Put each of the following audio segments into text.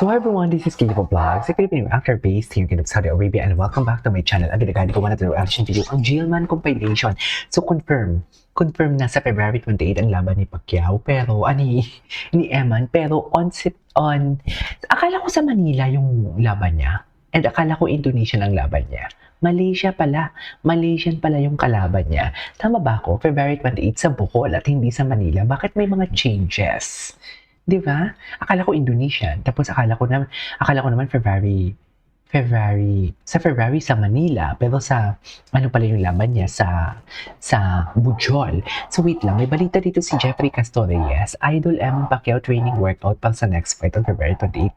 So hi everyone, this is Kiko Vlogs, a Filipino actor based here in Saudi Arabia, and welcome back to my channel. Ang ginagani ko na ito reaction video, ang Jillman compilation. So confirm na sa February 28 ang laban ni Pacquiao, pero ni Eman, pero akala ko sa Manila yung laban niya, and akala ko Indonesia ang laban niya. Malaysian pala yung kalaban niya. Tama ba ako? February 28 sa Bohol at hindi sa Manila. Bakit may mga changes? 'Di ba? Akala ko Indonesian, tapos akala ko naman February sa Manila, pero sa ano pala yung laban niya sa Bujol. So wait lang, may balita dito si Jeffrey Castoreyes, Idol Eman Pacquiao training workout para sa next fight on February 28,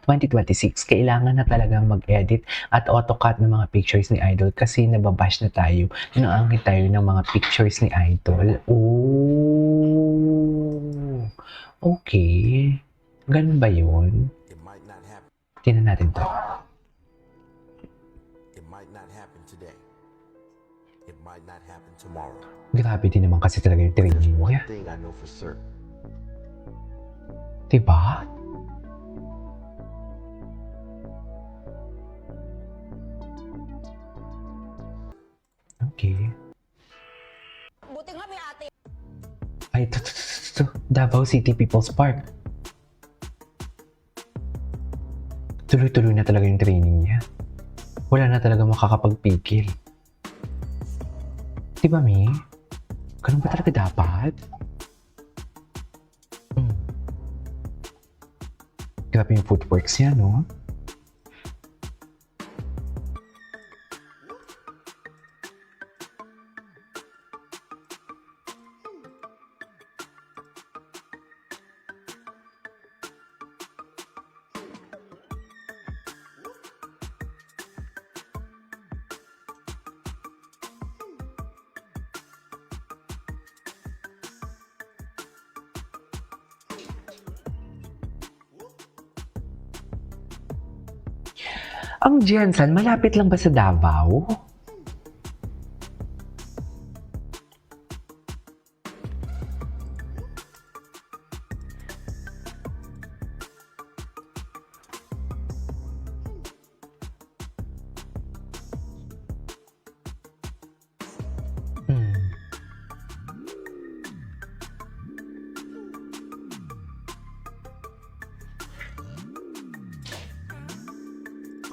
2026. Kailangan na talagang mag-edit at AutoCAD ng mga pictures ni Idol kasi nababash na tayo. Naangkin tayo ng mga pictures ni Idol. Oh, okay. Ganun ba yun? Tingnan natin to. It might not happen today. It might not happen tomorrow. Grabe din naman kasi talaga yung training mo. One thing I know for certain. Diba? Okay. Buti nga may ate. Ay, to. Davao City People's Park. Tuloy-tuloy na talaga yung training niya. Wala na talaga makakapagpigil. Diba, Mi? Ganun ba talaga dapat? Grabe yung footworks niya, no? Ang Jensen, malapit lang ba sa Davao?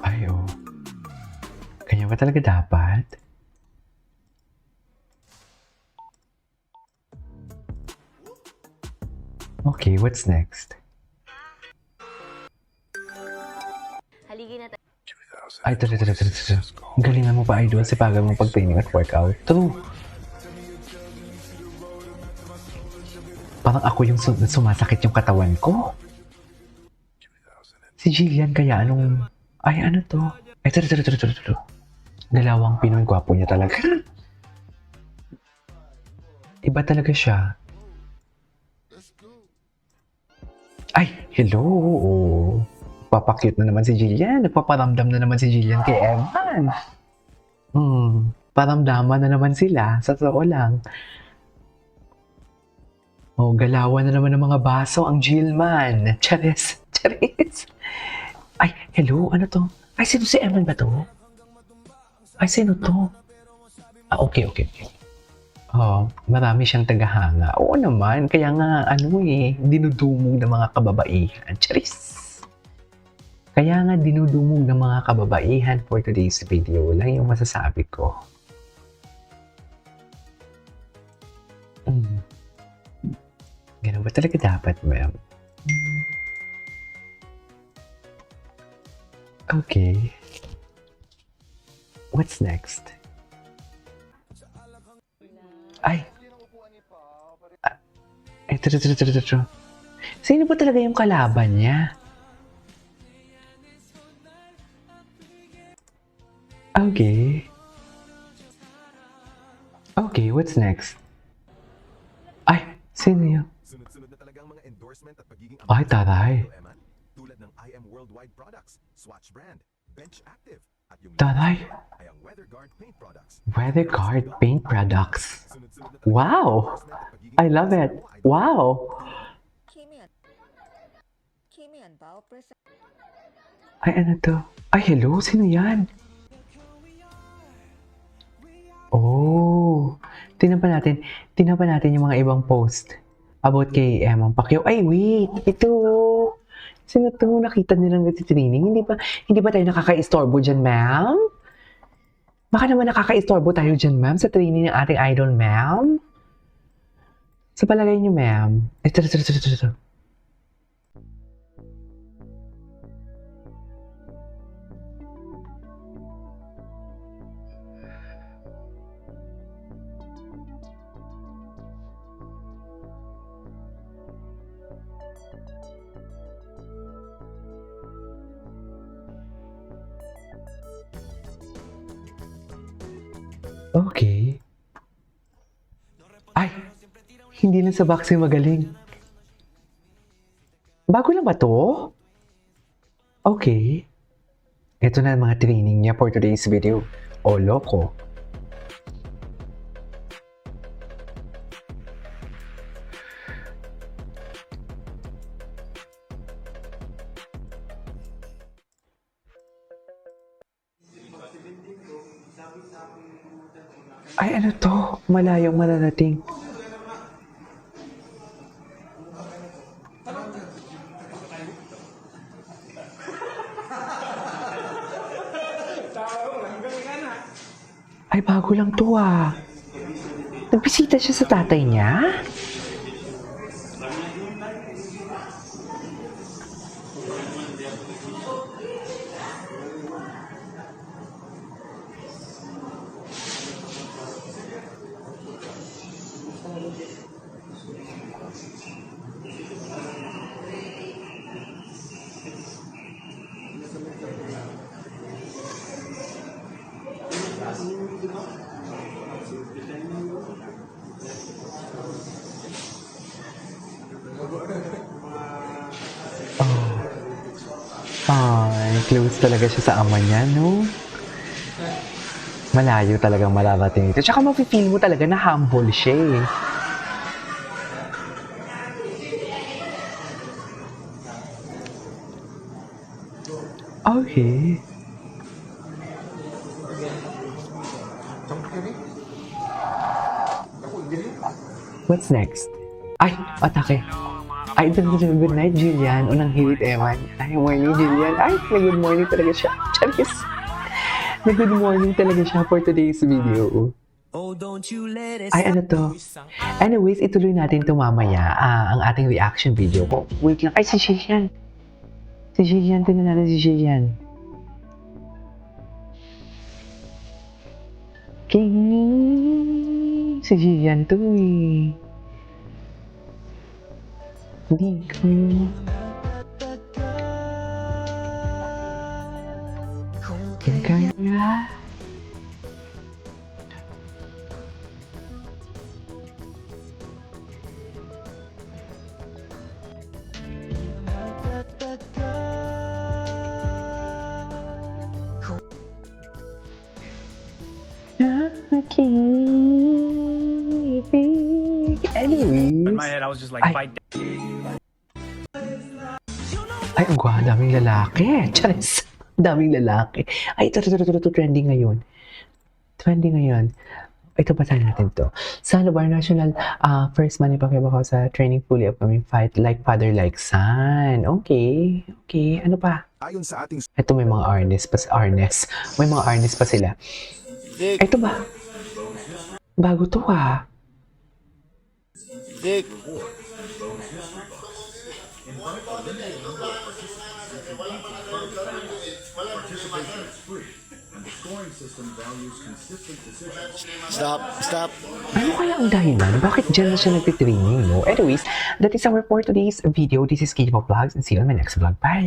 Ay, oh. Kanya ba talaga dapat? Okay, what's next? Haligi na tayo. Ay, ito. Galingan mo pa, Idol, sa pagal mong pag-training at workout. True. Parang ako yung sumasakit yung katawan ko. Si Jillian kaya anong... Ay, ano to? Ay, ito. Galawang Pinoy, gwapo niya talaga. Iba talaga siya. Ay, hello. Papakute na naman si Jillian. Nagpaparamdam na naman si Jillian kay Evan. Paramdaman na naman sila. Sa totoo lang. Oh, galawan na naman ng mga baso ang Jillman. Charis. Ay, hello, ano to? Ay, sino si Eman ba to? Ay, sino to? Ah, okay. Oh, marami siyang tagahanga. Oo naman, kaya nga, dinudumog ng mga kababaihan. Charis! Kaya nga, dinudumog ng mga kababaihan for today's video. Lang yung masasabi ko. Ganun ba talaga dapat, ma'am? Okay. What's next? Ay! Ito. Sino ba talaga yung kalaban niya? Okay, what's next? Ay, sino yun? Sunod-sunod na talagang mga endorsement at pagiging Ay, taray. tulad ng IM Worldwide Products, Swatch Brand, Bench Active, at yung Taray. ay ang WeatherGuard Paint Products. WeatherGuard Paint Products. Sunod-sunod na talagang Wow! endorsement at pagiging I love it. Wow! Kimi. Ay, ano to? Ay, hello? Sino yan? Oh, tingnan pa natin yung mga ibang post about kay Emma Pacquiao. Ay, wait, ito. Sino to? Nakita nilang nagtitraining. Hindi ba tayo nakaka-istorbo dyan, ma'am? Baka naman nakaka-istorbo tayo dyan, ma'am, sa training ng ating idol, ma'am. Sa palagay niyo, ma'am. Ito. Okay. Ay, hindi lang sa boxing magaling. Bago lang ba to? Okay. Ito na ang mga training niya for today's video. O, loko. Ay, ano to? Malayong mararating. Ay, bago lang to ah. Nagbisita siya sa tatay niya? Ay, close talaga siya sa ama niya, no? Malayo talagang mararating ito. Tsaka mafe-feel mo talaga na humble siya eh. Okay. What's next? Ay, atake. Ay, good night, Jillian. Unang hirit, Eman. Ay, morning, Jillian. Ay, may good morning talaga siya. Charis. May good morning talaga siya for today's video. Ay, ano to? Anyways, ituloy natin ito mamaya. Ang ating reaction video ko. Wait lang. Ay, si Jillian. Si Jillian. Tingnan natin si Jillian. King. Si Jillian to eh. Hindi ko. Kaya. Anyways. In my head, I was just like, Ay. fight. Ay, ang gwa, daming lalaki. Charis. Daming lalaki. Ay, ito, trending ngayon. Trending ngayon. Ito, basahin natin to. Son of our national first Manny Pacquiao sa training fully upcoming fight like father, like son. Okay. Okay. Ano pa? Ayon sa ating Ito may mga arnes. May mga arnes pa sila. Ito ba? Bago to ah. Dick. Stop. Ano kaya ang dahilan? Bakit dyan na siya nagtitraining, no? Anyways, that is our for today's video. This is Kid Vlogs and see you on my next vlog. Bye!